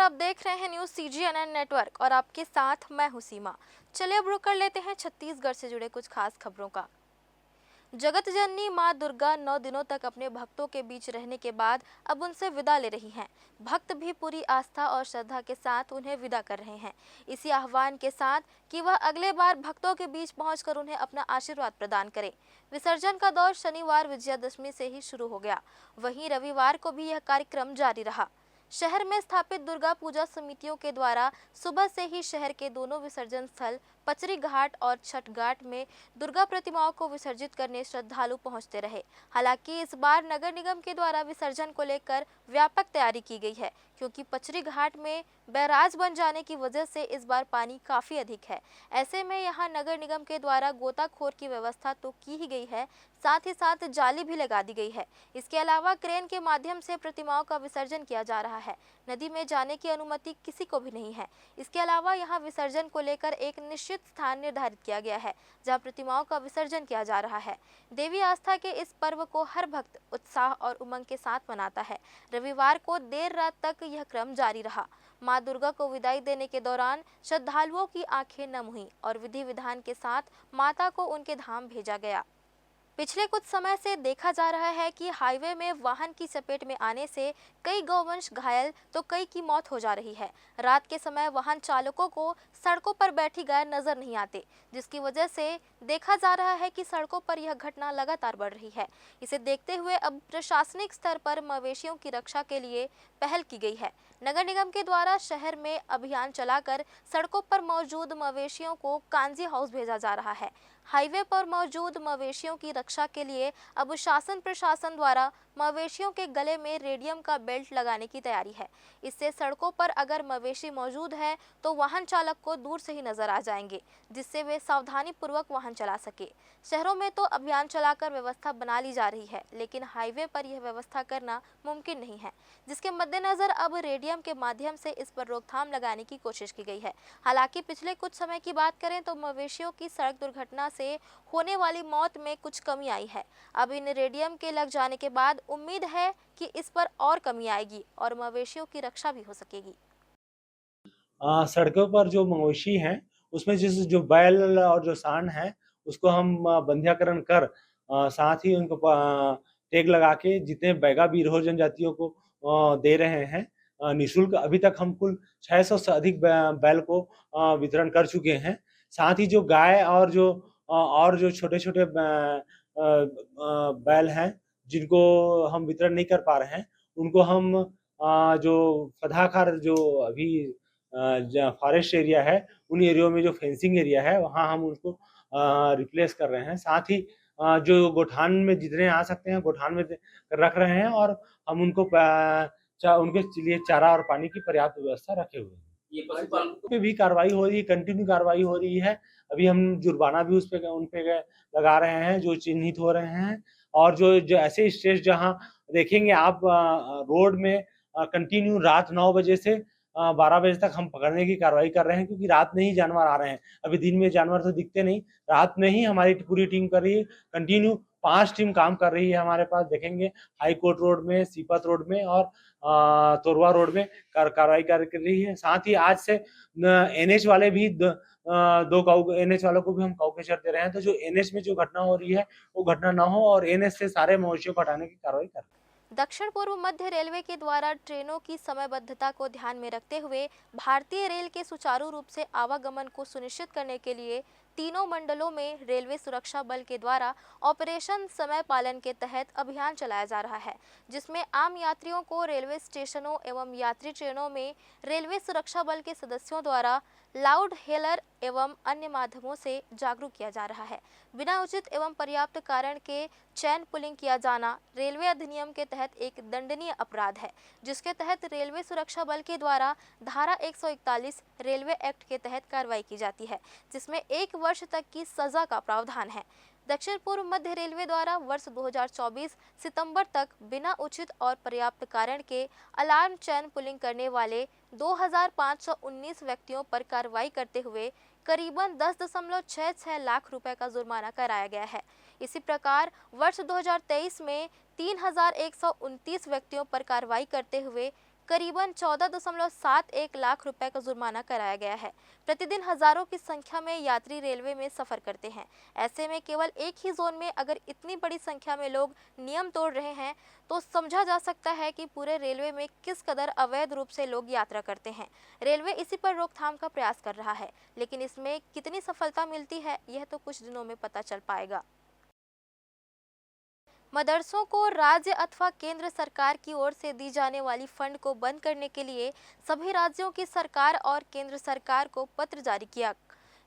आप देख रहे हैं न्यूज CGNN नेटवर्क और आपके साथ मैं हूं सीमा। चलिए अब रुक कर लेते हैं छत्तीसगढ़ से जुड़े कुछ खास खबरों का। जगत जननी मां दुर्गा 9 दिनों तक अपने भक्तों के बीच रहने के बाद अब उनसे विदा ले रही हैं। भक्त भी पूरी आस्था और श्रद्धा के साथ उन्हें विदा कर रहे हैं, इसी आह्वान के साथ कि वह अगले बार भक्तों के बीच पहुंचकर उन्हें अपना आशीर्वाद प्रदान करें। विसर्जन का दौर शनिवार विजयादशमी से ही शुरू हो गया, वहीं रविवार को भी यह कार्यक्रम जारी रहा। शहर में स्थापित दुर्गा पूजा समितियों के द्वारा सुबह से ही शहर के दोनों विसर्जन स्थल पचरी घाट और छठ घाट में दुर्गा प्रतिमाओं को विसर्जित करने श्रद्धालु पहुंचते रहे। हालांकि इस बार नगर निगम के द्वारा विसर्जन को लेकर व्यापक तैयारी की गई है, क्योंकि पचरी घाट में बैराज बन जाने की वजह से इस बार पानी काफी अधिक है। ऐसे में यहां नगर निगम के द्वारा गोताखोर की व्यवस्था तो की ही गई है, साथ ही साथ जाली भी लगा दी गई है। इसके अलावा क्रेन के माध्यम से प्रतिमाओं का विसर्जन किया जा रहा है। नदी में जाने की अनुमति किसी को भी नहीं है। इसके अलावा यहां विसर्जन को लेकर एक निश्चित स्थान निर्धारित किया गया है, जहां प्रतिमाओं का विसर्जन किया जा रहा है। देवी आस्था के इस पर्व को हर भक्त उत्साह और उमंग के साथ मनाता है। रविवार को देर रात तक यह क्रम जारी रहा। मां दुर्गा को विदाई देने के दौरान श्रद्धालुओं की आंखें नम हुई और विधि विधान के साथ माता को उनके धाम भेजा गया। पिछले कुछ समय से देखा जा रहा है कि हाईवे में वाहन की चपेट में आने से कई गौवंश घायल तो कई की मौत हो जा रही है। रात के समय वाहन चालकों को सड़कों पर बैठी गाय नजर नहीं आते, जिसकी वजह से देखा जा रहा है कि सड़कों पर यह घटना लगातार बढ़ रही है। इसे देखते हुए अब प्रशासनिक स्तर पर मवेशियों की रक्षा के लिए पहल की गई है। नगर निगम के द्वारा शहर में अभियान चलाकर सड़कों पर मौजूद मवेशियों को कांजी हाउस भेजा जा रहा है। हाईवे पर मौजूद मवेशियों की रक्षा के लिए अब शासन प्रशासन द्वारा मवेशियों के गले में रेडियम का बेल्ट लगाने की तैयारी है। इससे सड़कों पर अगर मवेशी मौजूद है तो वाहन चालक को दूर से ही नजर आ जाएंगे, जिससे वे सावधानी पूर्वक वाहन चला सके। शहरों में तो अभियान चलाकर व्यवस्था बना ली जा रही है, लेकिन हाईवे पर यह व्यवस्था करना मुमकिन नहीं है, जिसके मद्देनजर अब रेडियम के माध्यम से इस पर रोकथाम लगाने की कोशिश की गई है। हालांकि पिछले कुछ समय की बात करें तो मवेशियों की सड़क दुर्घटना से होने वाली मौत में कुछ कमी आई है। अब इन रेडियम के लग जाने के बाद उम्मीद है कि इस पर और कमी आएगी और मवेशियों की रक्षा भी हो सकेगी। सड़कों पर जो मवेशी हैं उसमें जो बैल और जो सांड है उसको हम बंध्याकरण कर साथ ही उनको टैग लगा के जितने बैगा बिरहोर जनजातियों को दे रहे हैं निःशुल्क। अभी तक हम कुल 600 से अधिक बैल को वितरण कर चुके हैं। साथ ही जो गाय और जो छोटे-छोटे बैल हैं जिनको हम वितरण नहीं कर पा रहे हैं, उनको हम जो सदाखार जो अभी फॉरेस्ट एरिया है, उन एरियो में जो फेंसिंग एरिया है वहाँ हम उनको रिप्लेस कर रहे हैं। साथ ही जो गोठान में जितने आ सकते हैं गोठान में रख रहे हैं और हम उनको उनके लिए चारा और पानी की पर्याप्त व्यवस्था रखे हुए हैं। ये पशुपालन पे भी कार्रवाई हो रही है, कंटिन्यू कार्रवाई हो रही है। अभी हम जुर्माना भी उन पे लगा रहे हैं जो चिन्हित हो रहे हैं और जो ऐसे स्टेज जहाँ देखेंगे आप रोड में कंटिन्यू रात 9 बजे से 12 बजे तक हम पकड़ने की कार्रवाई कर रहे हैं, क्योंकि रात में ही जानवर आ रहे हैं। अभी दिन में जानवर तो दिखते नहीं, रात में ही हमारी पूरी टीम कर रही है। कंटिन्यू 5 टीम काम कर रही है हमारे पास। देखेंगे हाई कोर्ट रोड में, सीपत रोड में और तोरवा रोड में कार्रवाई कर रही है। साथ ही आज से एनएच वाले भी दो काऊ एनएच वालों को भी हम काउकेचर दे रहे हैं, तो जो एनएच में जो घटना हो रही है वो घटना ना हो और एनएच से सारे मवेशियों को हटाने की कार्रवाई कर रहे हैं। दक्षिण पूर्व मध्य रेलवे के द्वारा ट्रेनों की समयबद्धता को ध्यान में रखते हुए भारतीय रेल के सुचारू रूप से आवागमन को सुनिश्चित करने के लिए तीनों मंडलों में रेलवे सुरक्षा बल के द्वारा ऑपरेशन समय पालन के तहत अभियान चलाया जा रहा है, जिसमें आम यात्रियों को रेलवे स्टेशनों एवं यात्री ट्रेनों में रेलवे सुरक्षा बल के सदस्यों द्वारा लाउड हेलर एवं अन्य माध्यमों से जागरूक किया जा रहा है। बिना उचित एवं पर्याप्त कारण के चैन पुलिंग किया जाना रेलवे अधिनियम के तहत एक दंडनीय अपराध है, जिसके तहत रेलवे सुरक्षा बल के द्वारा धारा 141 रेलवे एक्ट के तहत कार्रवाई की जाती है, जिसमें 1 वर्ष तक की सजा का प्रावधान है। दक्षिण पूर्व मध्य रेलवे द्वारा वर्ष 2024 सितंबर तक बिना उचित और पर्याप्त कारण के अलार्म चैन पुलिंग करने वाले 2519 व्यक्तियों पर कार्रवाई करते हुए करीबन 10.66 लाख रुपए का जुर्माना कराया गया है। इसी प्रकार वर्ष 2023 में 3129 व्यक्तियों पर कार्रवाई करते हुए करीबन 14.71 लाख रुपए का जुर्माना कराया गया है। प्रतिदिन हजारों की संख्या में यात्री रेलवे में सफर करते हैं। ऐसे में केवल एक ही जोन में अगर इतनी बड़ी संख्या में लोग नियम तोड़ रहे हैं तो समझा जा सकता है कि पूरे रेलवे में किस कदर अवैध रूप से लोग यात्रा करते हैं। रेलवे इसी पर रोकथाम का प्रयास कर रहा है, लेकिन इसमें कितनी सफलता मिलती है यह तो कुछ दिनों में पता चल पाएगा। मदरसों को राज्य अथवा केंद्र सरकार की ओर से दी जाने वाली फंड को बंद करने के लिए सभी राज्यों की सरकार और केंद्र सरकार को पत्र जारी किया।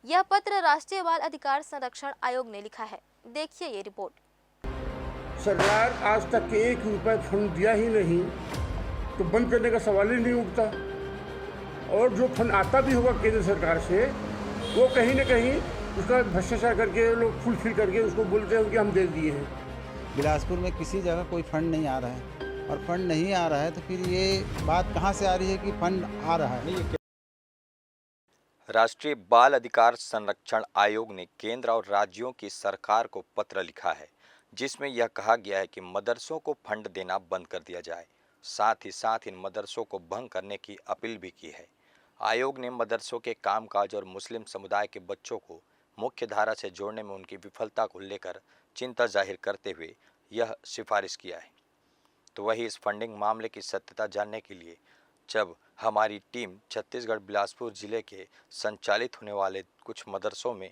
यह पत्र राष्ट्रीय बाल अधिकार संरक्षण आयोग ने लिखा है। देखिए ये रिपोर्ट। सरकार आज तक के 1 रुपये फंड दिया ही नहीं तो बंद करने का सवाल ही नहीं उठता। और जो फंड आता भी होगा केंद्र सरकार से वो कहीं ना कहीं उसका भ्रष्टाचार करके लोग फुलफिल करके उसको बोलते हैं कि हम दे दिए हैं। बिलासपुर में किसी जगह कोई फंड नहीं आ रहा है और फंड नहीं आ रहा है तो फिर ये बात कहाँ से आ रही है कि फंड आ रहा है। राष्ट्रीय बाल अधिकार संरक्षण आयोग ने केंद्र और राज्यों की सरकार को पत्र लिखा है, जिसमें यह कहा गया है कि मदरसों को फंड देना बंद कर दिया जाए। साथ ही इन मदरसों को भंग करने की अपील भी की है। आयोग ने मदरसों के कामकाज और मुस्लिम समुदाय के बच्चों को मुख्य धारा से जोड़ने में उनकी विफलता को लेकर चिंता जाहिर करते हुए यह सिफारिश किया है। तो वही इस फंडिंग मामले की सत्यता जानने के लिए जब हमारी टीम छत्तीसगढ़ बिलासपुर जिले के संचालित होने वाले कुछ मदरसों में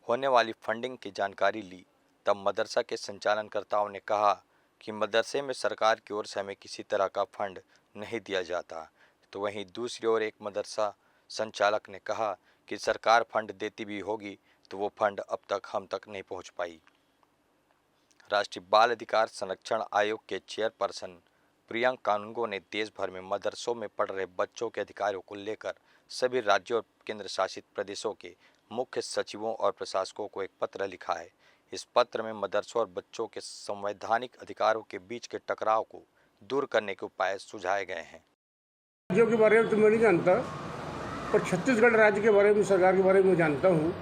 होने वाली फंडिंग की जानकारी ली, तब मदरसा के संचालनकर्ताओं ने कहा कि मदरसे में सरकार की ओर से हमें किसी तरह का फंड नहीं दिया जाता। तो वहीं दूसरी ओर एक मदरसा संचालक ने कहा कि सरकार फंड देती भी होगी तो वो फंड अब तक हम तक नहीं पहुंच पाई। राष्ट्रीय बाल अधिकार संरक्षण आयोग के चेयरपर्सन प्रियंक कानूनगो ने देश भर में मदरसों में पढ़ रहे बच्चों के अधिकारों को लेकर सभी राज्यों और केंद्र शासित प्रदेशों के मुख्य सचिवों और प्रशासकों को एक पत्र लिखा है। इस पत्र में मदरसों और बच्चों के संवैधानिक अधिकारों के बीच के टकराव को दूर करने के उपाय सुझाए गए हैं। राज्यों के बारे में तो मैं नहीं जानता, पर छत्तीसगढ़ राज्य के बारे में, सरकार के बारे में जानता हूँ,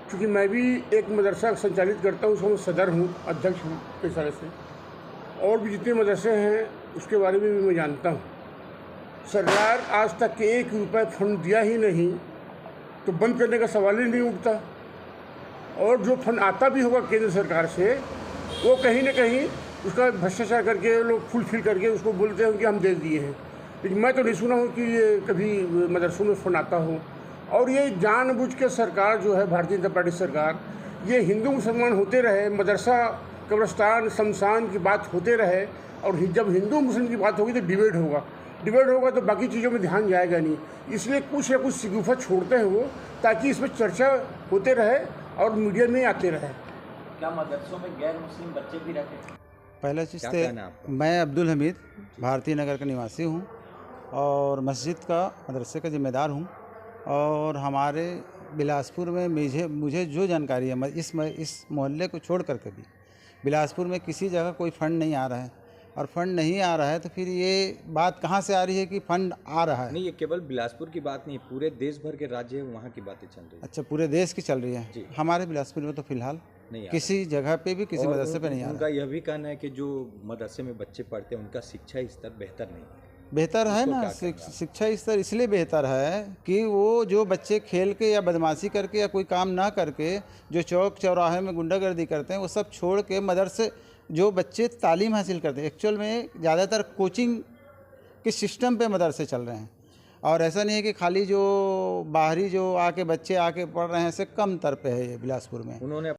क्योंकि मैं भी एक मदरसा संचालित करता हूँ, उसका मैं सदर हूँ, अध्यक्ष हूँ इस तरह से। और भी जितने मदरसे हैं उसके बारे में भी मैं जानता हूँ। सरकार आज तक के 1 रुपये फंड दिया ही नहीं तो बंद करने का सवाल ही नहीं उठता। और जो फंड आता भी होगा केंद्र सरकार से वो कहीं ना कहीं उसका भ्रष्टाचार करके लोग फुलफिल करके उसको बोलते हैं कि हम दे दिए हैं। लेकिन मैं तो नहीं सुना हूँ कि ये कभी मदरसों में फंड आता हो। और ये जानबूझ के सरकार जो है, भारतीय जनता पार्टी सरकार, ये हिंदू मुसलमान होते रहे, मदरसा कब्रस्तान शमशान की बात होते रहे, और जब हिंदू मुस्लिम की बात होगी तो डिबेट होगा तो बाकी चीज़ों में ध्यान जाएगा नहीं। इसलिए कुछ ना कुछ शिगुफा छोड़ते हैं वो, ताकि इसमें चर्चा होते रहे और मीडिया में आते रहे। क्या मदरसों में गैर मुस्लिम बच्चे भी रहते हैं? पहला चीज़ तो मैं अब्दुल हमीद भारतीय नगर का निवासी हूँ और मस्जिद का मदरसे का जिम्मेदार हूँ। और हमारे बिलासपुर में मुझे जो जानकारी है, इस मोहल्ले को छोड़ कर के भी बिलासपुर में किसी जगह कोई फंड नहीं आ रहा है और फंड नहीं आ रहा है तो फिर ये बात कहाँ से आ रही है कि फंड आ रहा है। नहीं, ये केवल बिलासपुर की बात नहीं, पूरे देश भर के राज्य है वहाँ की बातें चल रही है। अच्छा, पूरे देश की चल रही है। हमारे बिलासपुर में तो फिलहाल नहीं किसी जगह पे भी किसी मदरसे पे नहीं आ रहा। उनका यह भी कहना है कि जो मदरसे में बच्चे पढ़ते हैं उनका शिक्षा स्तर बेहतर नहीं है। बेहतर है ना, शिक्षा स्तर इसलिए बेहतर है कि वो जो बच्चे खेल के या बदमाशी करके या कोई काम ना करके जो चौक चौराहे में गुंडागर्दी करते हैं वो सब छोड़ के मदरसे जो बच्चे तालीम हासिल करते हैं, एक्चुअल में ज़्यादातर कोचिंग के सिस्टम पे मदरसे चल रहे हैं। और ऐसा नहीं है कि खाली जो बाहरी जो आके बच्चे आके पढ़ रहे हैं, ऐसे कम तर पे है ये बिलासपुर में। उन्होंने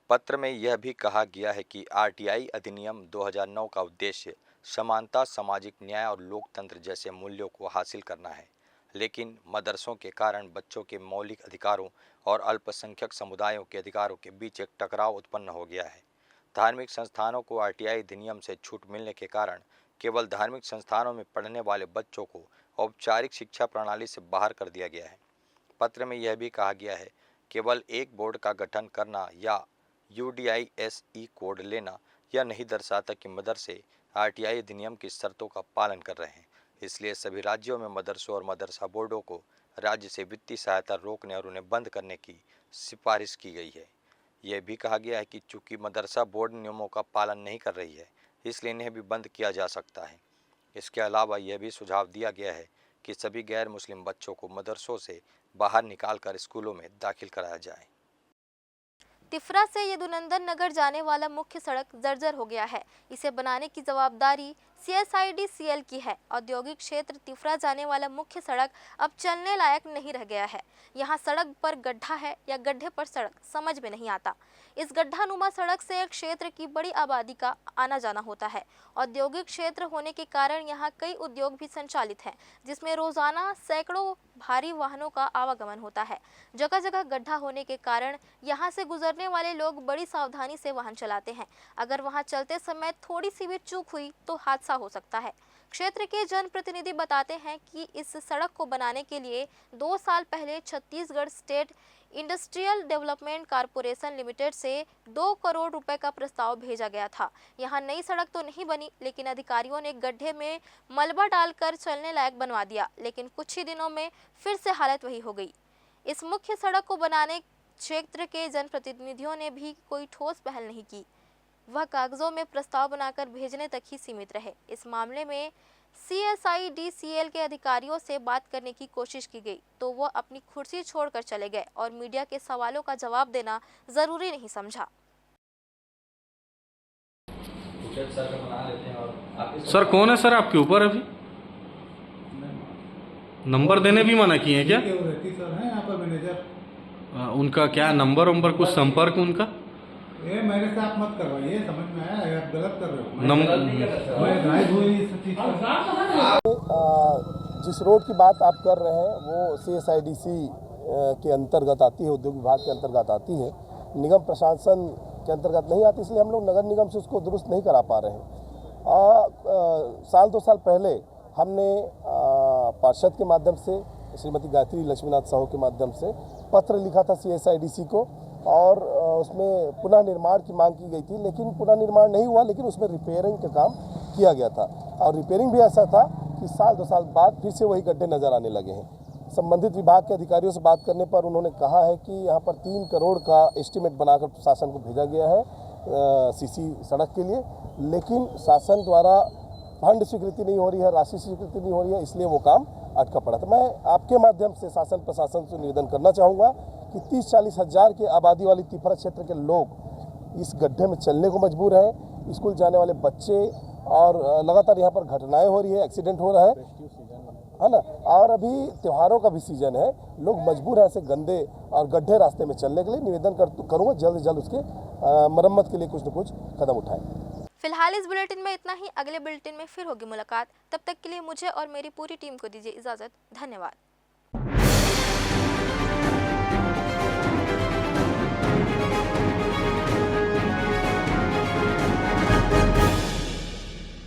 पत्र में यह भी कहा गया है कि आरटीआई अधिनियम 2009 का उद्देश्य समानता, सामाजिक न्याय और लोकतंत्र जैसे मूल्यों को हासिल करना है, लेकिन मदरसों के कारण बच्चों के मौलिक अधिकारों और अल्पसंख्यक समुदायों के अधिकारों के बीच एक टकराव उत्पन्न हो गया है। धार्मिक संस्थानों को आरटीआई अधिनियम से छूट मिलने के कारण केवल धार्मिक संस्थानों में पढ़ने वाले बच्चों को औपचारिक शिक्षा प्रणाली से बाहर कर दिया गया है। पत्र में यह भी कहा गया है केवल एक बोर्ड का गठन करना या UDISE कोड लेना यह नहीं दर्शाता कि मदरसे आरटीआई अधिनियम की शर्तों का पालन कर रहे हैं। इसलिए सभी राज्यों में मदरसों और मदरसा बोर्डों को राज्य से वित्तीय सहायता रोकने और उन्हें बंद करने की सिफारिश की गई है। यह भी कहा गया है कि चूंकि मदरसा बोर्ड नियमों का पालन नहीं कर रही है, इसलिए इन्हें भी बंद किया जा सकता है। इसके अलावा यह भी सुझाव दिया गया है कि सभी गैर मुस्लिम बच्चों को मदरसों से बाहर निकालकर स्कूलों में दाखिल कराया जाए। तिफरा से यदुनंदन नगर जाने वाला मुख्य सड़क जर्जर हो गया है। इसे बनाने की जवाबदारी CSIDCL की है। औद्योगिक क्षेत्र तिफरा जाने वाला मुख्य सड़क अब चलने लायक नहीं रह गया है। यहाँ सड़क पर गड्ढा है या गड्ढे पर सड़क, समझ में नहीं आता। इस गड्ढानुमा सड़क से क्षेत्र की बड़ी आबादी का आना जाना होता है। औद्योगिक क्षेत्र होने के कारण यहाँ कई उद्योग भी संचालित हैं, जिसमें रोजाना सैकड़ों भारी वाहनों का आवागमन होता है। जगह जगह गड्ढा होने के कारण यहाँ से गुजरने वाले लोग बड़ी सावधानी से वाहन चलाते हैं। अगर वहाँ चलते समय थोड़ी सी भी चूक हुई तो हादसा हो सकता है। क्षेत्र के जनप्रतिनिधि बताते हैं कि इस सड़क को बनाने के लिए 2 साल पहले Chhattisgarh state industrial development corporation limited से 2 करोड़ रुपए का प्रस्ताव भेजा गया था। यहाँ नई सड़क तो नहीं बनी, लेकिन अधिकारियों ने गड्ढे में मलबा डालकर चलने लायक बनवा दिया। लेकिन कुछ ही दिनों में फिर से हालत वही हो गई। इस मुख्य सड़क को बनाने क्षेत्र के जनप्रतिनिधियों ने भी कोई ठोस पहल नहीं की। वह कागजों में प्रस्ताव बनाकर भेजने तक ही सीमित रहे। इस मामले में CSIDCL के अधिकारियों से बात करने की कोशिश की गई तो वो अपनी कुर्सी छोड़कर चले गए और मीडिया के सवालों का जवाब देना जरूरी नहीं समझा। सर कौन है सर आपके ऊपर? अभी नंबर देने भी मना किए हैं क्या? सर है यहाँ पर मैनेजर। उनका क्या नंबर वंबर कुछ संपर्क उनका? ये मेरे से आप मत करवाइए, समझ में आया? आप गलत कर रहे हो। नंबर मैं गायब हुई इस चीज़ जिस रोड की बात आप कर रहे हैं वो CSIDC के अंतर्गत आती है, उद्योग विभाग के अंतर्गत आती है, निगम प्रशासन के अंतर्गत नहीं आती, इसलिए हम लोग नगर निगम से उसको दुरुस्त नहीं करा पा रहे हैं। साल 2 साल पहले हमने पार्षद के माध्यम से, श्रीमती गायत्री लक्ष्मीनाथ साहू के माध्यम से पत्र लिखा था CSIDC को और उसमें पुनः निर्माण की मांग की गई थी, लेकिन पुनः निर्माण नहीं हुआ, लेकिन उसमें रिपेयरिंग का काम किया गया था। और रिपेयरिंग भी ऐसा था कि साल 2 साल बाद फिर से वही गड्ढे नज़र आने लगे हैं। संबंधित विभाग के अधिकारियों से बात करने पर उन्होंने कहा है कि यहाँ पर 3 करोड़ का एस्टीमेट बनाकर प्रशासन को भेजा गया है CC सड़क के लिए, लेकिन शासन द्वारा फंड स्वीकृति नहीं हो रही है, राशि स्वीकृति नहीं हो रही है, इसलिए वो काम अटका पड़ा। तो मैं आपके माध्यम से शासन प्रशासन से निवेदन करना चाहूँगा कि 30-40 हज़ार की आबादी वाली तिफरा क्षेत्र के लोग इस गड्ढे में चलने को मजबूर हैं। स्कूल जाने वाले बच्चे और लगातार यहाँ पर घटनाएं हो रही है, एक्सीडेंट हो रहा है ना, और अभी त्योहारों का भी सीजन है, लोग मजबूर हैं ऐसे गंदे और गड्ढे रास्ते में चलने के लिए। निवेदन करूँगा जल्द से जल्द उसके मरम्मत के लिए कुछ न कुछ कदम उठाएं। फिलहाल इस बुलेटिन में इतना ही। अगले बुलेटिन में फिर होगी मुलाकात। तब तक के लिए मुझे और मेरी पूरी टीम को दीजिए इजाजत। धन्यवाद।